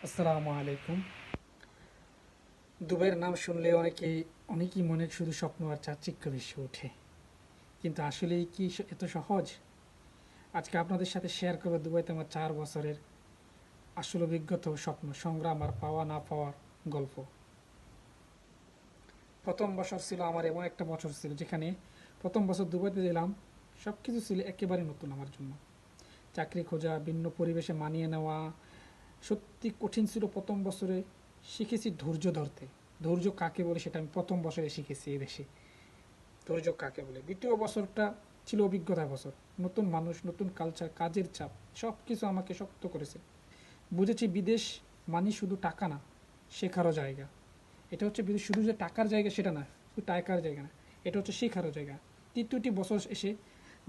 আসসালামু আলাইকুম। দুবাইয়ের নাম শুনলে অনেকেই মনে শুধু স্বপ্ন আর চাকচিক্য ভেসে ওঠে, কিন্তু আসলেই কি এত সহজ? আজকে আপনাদের সাথে শেয়ার করবো দুবাইতে আমার 4 বছরের আসল অভিজ্ঞতা ও স্বপ্ন সংগ্রাম আর পাওয়া না পাওয়ার গল্প। প্রথম বছর ছিল আমার এমন একটা বছর ছিল যেখানে প্রথম বছর দুবাইতে গেলাম, সব কিছু ছিল একেবারে নতুন আমার জন্য। চাকরি খোঁজা, ভিন্ন পরিবেশে মানিয়ে নেওয়া সত্যি কঠিন ছিল প্রথম বছরে। শিখেছি ধৈর্য ধরতে। ধৈর্য কাকে বলে সেটা আমি প্রথম বছরে শিখেছি এই দেশে। ধৈর্য কাকে বলে। দ্বিতীয় বছরটা ছিল অভিজ্ঞতার বছর। নতুন মানুষ, নতুন কালচার, কাজের চাপ, সব কিছু আমাকে শক্ত করেছে। বুঝেছি বিদেশ মানে শুধু টাকা না, শেখারও জায়গা। এটা হচ্ছে বিদেশ শুধু যে টাকার জায়গা সেটা না, শুধু টাকার জায়গা না, এটা হচ্ছে শেখারও জায়গা। তৃতীয়টি বছর এসে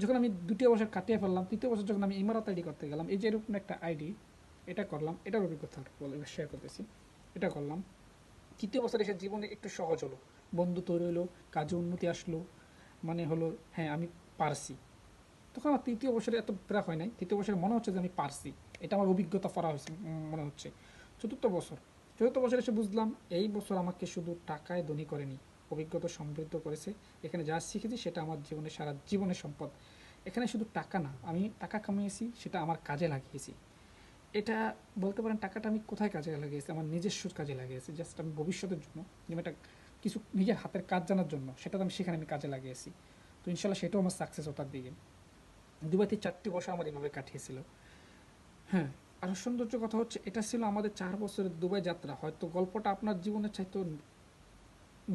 যখন আমি দ্বিতীয় বছর কাটিয়ে ফেললাম, তৃতীয় বছর যখন আমি ইমারত আইডি করতে গেলাম, এই যে এরকম একটা আইডি, এটা করলাম, এটার অভিজ্ঞতা বলে শেয়ার করতেছি। এটা করলাম, তৃতীয় বছর এসে জীবনে একটু সহজ হলো, বন্ধু তৈরি হলো, কাজে উন্নতি আসলো, মানে হলো হ্যাঁ আমি পারছি। তখন আমার তৃতীয় বছরে এত প্রায় হয় নাই, তৃতীয় বছরে মনে হচ্ছে যে আমি পারছি, এটা আমার অভিজ্ঞতা করা হয়েছে মনে হচ্ছে। চতুর্থ বছর, চতুর্থ বছর এসে বুঝলাম এই বছর আমাকে শুধু টাকায় ধনী করেনি, অভিজ্ঞতা সমৃদ্ধ করেছে। এখানে যা শিখেছি সেটা আমার জীবনে সারা জীবনের সম্পদ। এখানে শুধু টাকা না, আমি টাকা কামিয়েছি, সেটা আমার কাজে লাগিয়েছি। এটা বলতে পারেন টাকাটা আমি কোথায় কাজে লাগিয়েছি, আমার নিজস্ব কাজে লাগিয়েছি, জাস্ট আমি ভবিষ্যতের জন্য, যেমন একটা কিছু নিজের হাতের কাজ জানার জন্য, সেটা তো আমি সেখানে আমি কাজে লাগিয়েছি। তো ইনশাল্লাহ সেটাও আমার সাকসেস ওটার দিকে। দুবাইতে 4টি বছর আমার এভাবে কাটিয়েছিল। হ্যাঁ, আর সৌন্দর্য কথা হচ্ছে এটা ছিল আমাদের 4 বছরের দুবাই যাত্রা। হয়তো গল্পটা আপনার জীবনের চাইতে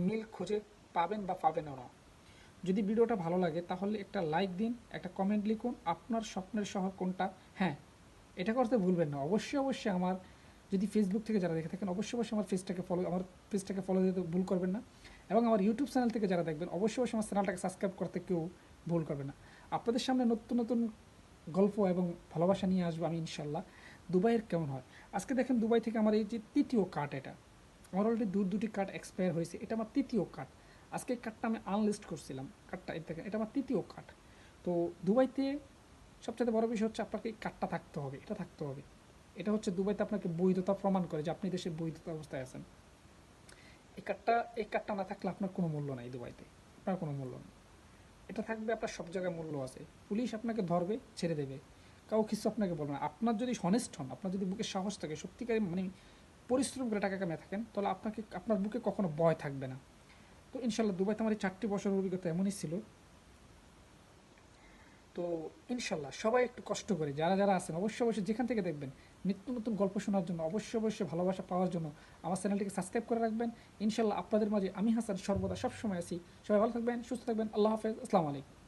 মিল খুঁজে পাবেন বা পাবেনও না। যদি ভিডিওটা ভালো লাগে তাহলে একটা লাইক দিন, একটা কমেন্ট লিখুন আপনার স্বপ্নের শহর কোনটা। হ্যাঁ, এটা করতে ভুলবেন না। অবশ্যই অবশ্যই আমার, যদি ফেসবুক থেকে যারা দেখে থাকেন অবশ্যই অবশ্যই আমার পেজটাকে ফলো দিতে ভুল করবেন না। এবং আমার ইউটিউব চ্যানেল থেকে যারা দেখবেন অবশ্যই অবশ্যই আমার চ্যানেলটাকে সাবস্ক্রাইব করতে কেউ ভুল করবেন না। আপনাদের সামনে নতুন নতুন গল্প এবং ভালোবাসা নিয়ে আসবো আমি ইনশাল্লাহ। দুবাইয়ের কেমন হয় আজকে দেখেন, দুবাই থেকে আমার এই যে তৃতীয় কার্ড, এটা আমার অলরেডি দুটি কার্ড এক্সপায়ার হয়েছে, এটা আমার তৃতীয় কার্ড। আজকে এই কার্ডটা আমি আনলিস্ট করছিলাম, কার্ডটা এই দেখেন, এটা আমার তৃতীয় কার্ড। তো দুবাইতে সবচেয়ে বড় বিষয় হচ্ছে আপনাকে এই কার্ডটা থাকতে হবে, এটা থাকতে হবে। এটা হচ্ছে দুবাইতে আপনাকে বৈধতা প্রমাণ করে যে আপনি দেশে বৈধতা অবস্থায় আছেন। এই কার্ডটা না থাকলে আপনার কোনো মূল্য নাই দুবাইতে, আপনার কোনো মূল্য নেই। এটা থাকবে, আপনার সব জায়গায় মূল্য আছে। পুলিশ আপনাকে ধরবে, ছেড়ে দেবে, কাউ কিছু আপনাকে বলবে না। আপনার যদি হনেস্ট হন, আপনার যদি বুকে সাহস থাকে, সত্যিকারে মানে পরিশ্রম করে টাকা কামিয়ে থাকেন, তাহলে আপনার বুকে কখনো ভয় থাকবে না। তো ইনশাল্লাহ দুবাইতে আমার এই 4টি বছর অভিজ্ঞতা এমনই ছিল। তো ইনশাল্লাহ সবাই একটু কষ্ট করে, যারা যারা আছেন অবশ্যই অবশ্যই যেখান থেকে দেখবেন, নিত্য নতুন গল্প শোনার জন্য, অবশ্যই অবশ্যই ভালোবাসা পাওয়ার জন্য আমার চ্যানেলটিকে সাবস্ক্রাইব করে রাখবেন। ইনশাল্লাহ আপনাদের মাঝে আমি হাসান সর্বদা সবসময় আছি। সবাই ভালো থাকবেন, সুস্থ থাকবেন। আল্লাহ হাফেজ, আসসালামু আলাইকুম।